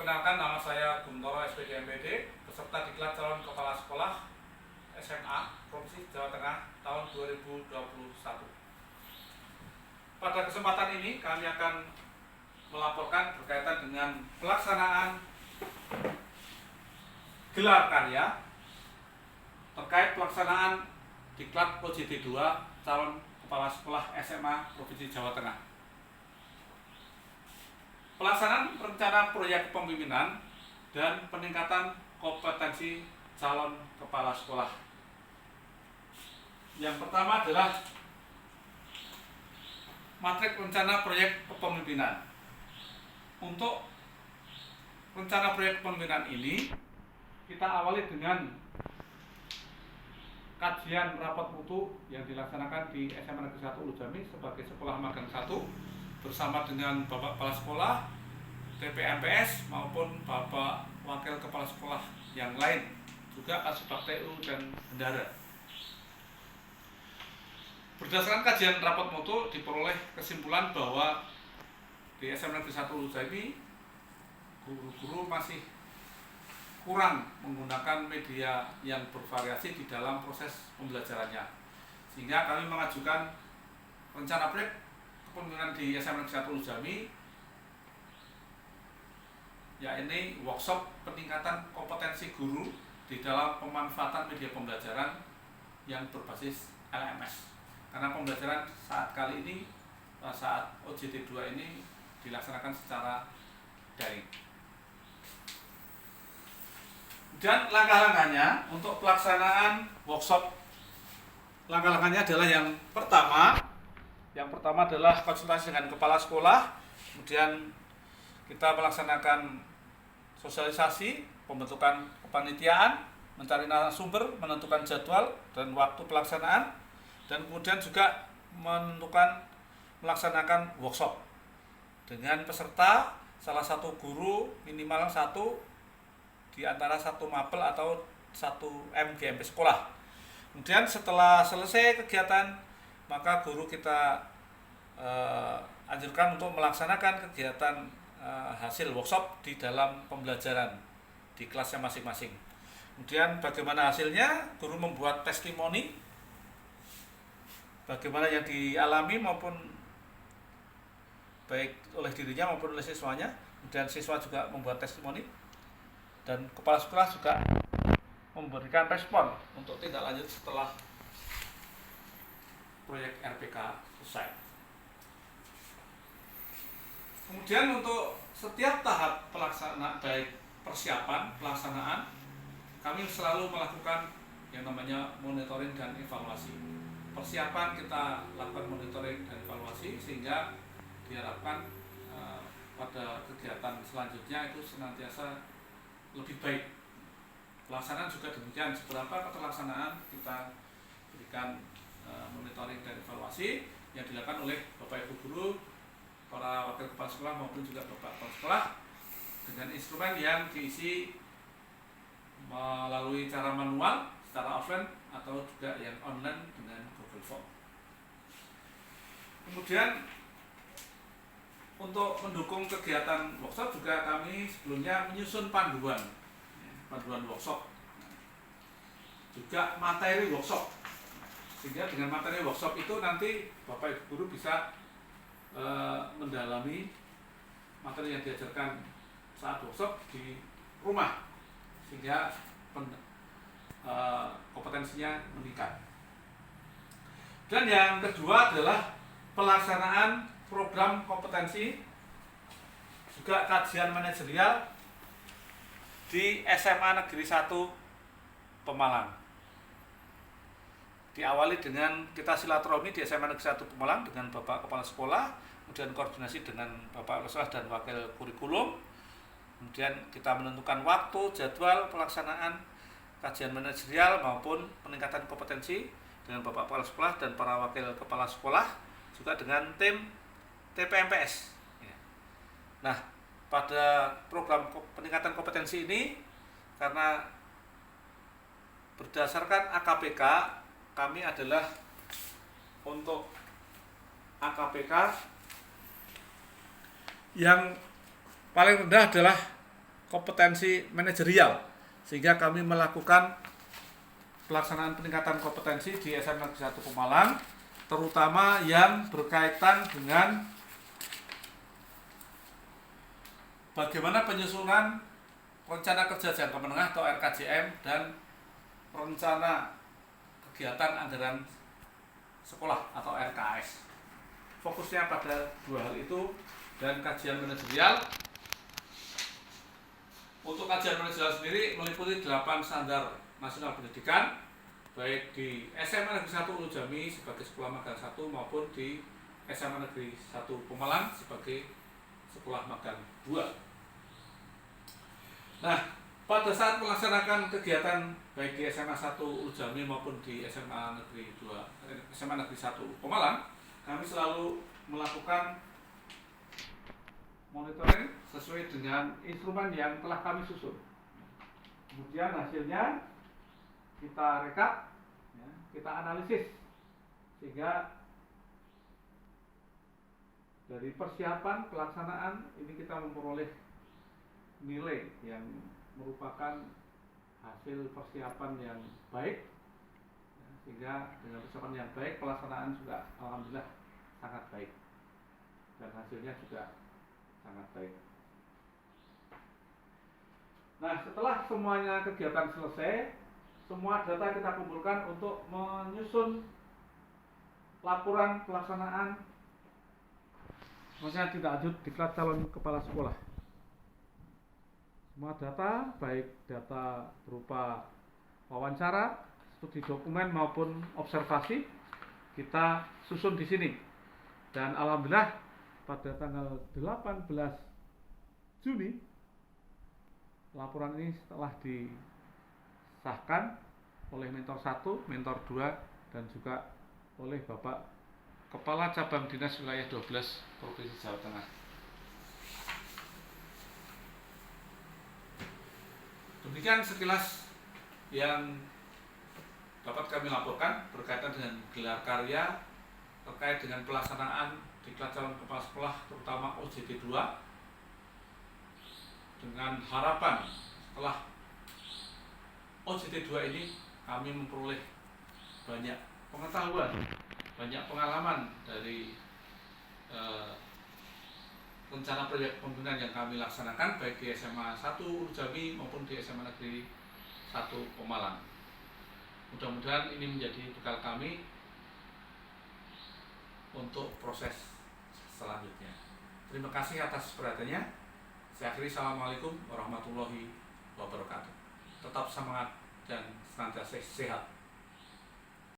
Perkenalkan, nama saya Guntoro SPD MPD, peserta diklat calon kepala sekolah SMA Provinsi Jawa Tengah tahun 2021. Pada kesempatan ini kami akan melaporkan berkaitan dengan pelaksanaan gelar karya terkait pelaksanaan diklat OJT 2 calon kepala sekolah SMA Provinsi Jawa Tengah. Pelaksanaan rencana proyek kepemimpinan dan peningkatan kompetensi calon kepala sekolah. Yang pertama adalah matrik rencana proyek kepemimpinan. Untuk rencana proyek kepemimpinan ini kita awali dengan kajian rapat mutu yang dilaksanakan di SMA Negeri 1 Ulu Jami sebagai sekolah magang 1 bersama dengan Bapak Kepala Sekolah, TPMPS maupun Bapak Wakil Kepala Sekolah yang lain, juga Kasubag TU dan Bendara. Berdasarkan kajian rapat mutu diperoleh kesimpulan bahwa di SMA Negeri 1 Ulu Jami guru-guru masih kurang menggunakan media yang bervariasi di dalam proses pembelajarannya, sehingga kami mengajukan rencana proyek kepemimpinan di SMA Negeri 1 Ulu Jami, yaitu workshop peningkatan kompetensi guru di dalam pemanfaatan media pembelajaran yang berbasis LMS. Karena pembelajaran saat kali ini, saat OJT 2 ini dilaksanakan secara daring. Dan langkah-langkahnya untuk pelaksanaan workshop, langkah-langkahnya adalah yang pertama adalah konsultasi dengan kepala sekolah, kemudian kita melaksanakan sosialisasi, pembentukan kepanitiaan, mencari narasumber, menentukan jadwal dan waktu pelaksanaan, dan kemudian juga melaksanakan workshop dengan peserta salah satu guru minimal satu di antara satu mapel atau satu MGMP sekolah. Kemudian setelah selesai kegiatan, maka guru kita anjurkan untuk melaksanakan kegiatan hasil workshop di dalam pembelajaran di kelasnya masing-masing. Kemudian bagaimana hasilnya, guru membuat testimoni bagaimana yang dialami maupun baik oleh dirinya maupun oleh siswanya. Kemudian siswa juga membuat testimoni dan kepala sekolah juga memberikan respon untuk tindak lanjut setelah proyek RPK selesai. Kemudian untuk setiap tahap pelaksanaan, baik persiapan, pelaksanaan, kami selalu melakukan yang namanya monitoring dan evaluasi. Persiapan kita lakukan monitoring dan evaluasi sehingga diharapkan pada kegiatan selanjutnya itu senantiasa lebih baik. Pelaksanaan juga demikian, seberapa keterlaksanaan kita berikan monitoring dan evaluasi yang dilakukan oleh Bapak Ibu guru, para wakil kepala sekolah maupun juga Bapak Kepala Sekolah dengan instrumen yang diisi melalui cara manual, secara offline atau juga yang online dengan Google Form. Kemudian untuk mendukung kegiatan workshop juga kami sebelumnya menyusun panduan workshop, juga materi workshop, sehingga dengan materi workshop itu nanti Bapak Ibu guru bisa mendalami materi yang diajarkan saat workshop di rumah sehingga kompetensinya meningkat. Dan yang kedua adalah pelaksanaan program kompetensi, juga kajian manajerial di SMA Negeri 1 Pemalang. Diawali dengan kita silaturahmi di SMA Negeri 1 Pemalang dengan Bapak Kepala Sekolah, kemudian koordinasi dengan Bapak Kepala Sekolah dan Wakil Kurikulum. Kemudian kita menentukan waktu, jadwal pelaksanaan kajian manajerial maupun peningkatan kompetensi dengan Bapak Kepala Sekolah dan para Wakil Kepala Sekolah, juga dengan tim TPMPS. Nah, pada program peningkatan kompetensi ini, karena berdasarkan AKPK, kami adalah untuk AKPK yang paling rendah adalah kompetensi manajerial, sehingga kami melakukan pelaksanaan peningkatan kompetensi di SMA Negeri 1 Pemalang, terutama yang berkaitan dengan bagaimana penyusunan rencana kerja jangka menengah atau RKJM dan rencana kegiatan anggaran sekolah atau RKS. Fokusnya pada dua hal itu dan kajian manajerial. Untuk kajian manajerial sendiri meliputi 8 standar nasional pendidikan, baik di SMA Negeri 1 Ulu Jami sebagai sekolah magang 1 maupun di SMA Negeri 1 Pemalang sebagai sekolah magang 2. Nah, pada saat melaksanakan kegiatan baik di SMA 1 Ulu Jami maupun di SMA Negeri 1 Pemalang, kami selalu melakukan monitoring sesuai dengan instrumen yang telah kami susun. Kemudian hasilnya kita rekap, ya, kita analisis, sehingga dari persiapan pelaksanaan ini kita memperoleh nilai yang merupakan hasil persiapan yang baik, ya, sehingga dengan persiapan yang baik pelaksanaan juga alhamdulillah sangat baik dan hasilnya juga sangat baik. Nah, setelah semuanya kegiatan selesai, semua data kita kumpulkan untuk menyusun laporan pelaksanaan maksudnya tindak lanjut diklat calon kepala sekolah. Semua data, baik data berupa wawancara, studi dokumen maupun observasi, kita susun di sini. Dan alhamdulillah pada tanggal 18 Juni laporan ini telah disahkan oleh mentor 1, mentor 2 dan juga oleh Bapak Kepala Cabang Dinas Wilayah 12 Provinsi Jawa Tengah. Demikian sekilas yang dapat kami laporkan berkaitan dengan gelar karya terkait dengan pelaksanaan diklat calon kepala sekolah terutama OJT 2, dengan harapan setelah OJT 2 ini kami memperoleh banyak pengetahuan, banyak pengalaman dari rencana proyek pembinaan yang kami laksanakan baik di SMA 1 Ulu Jami maupun di SMA Negeri 1 Pemalang. Mudah-mudahan ini menjadi bekal kami untuk proses selanjutnya. Terima kasih atas perhatiannya. Saya akhiri, assalamualaikum warahmatullahi wabarakatuh. Tetap semangat dan senantiasa sehat.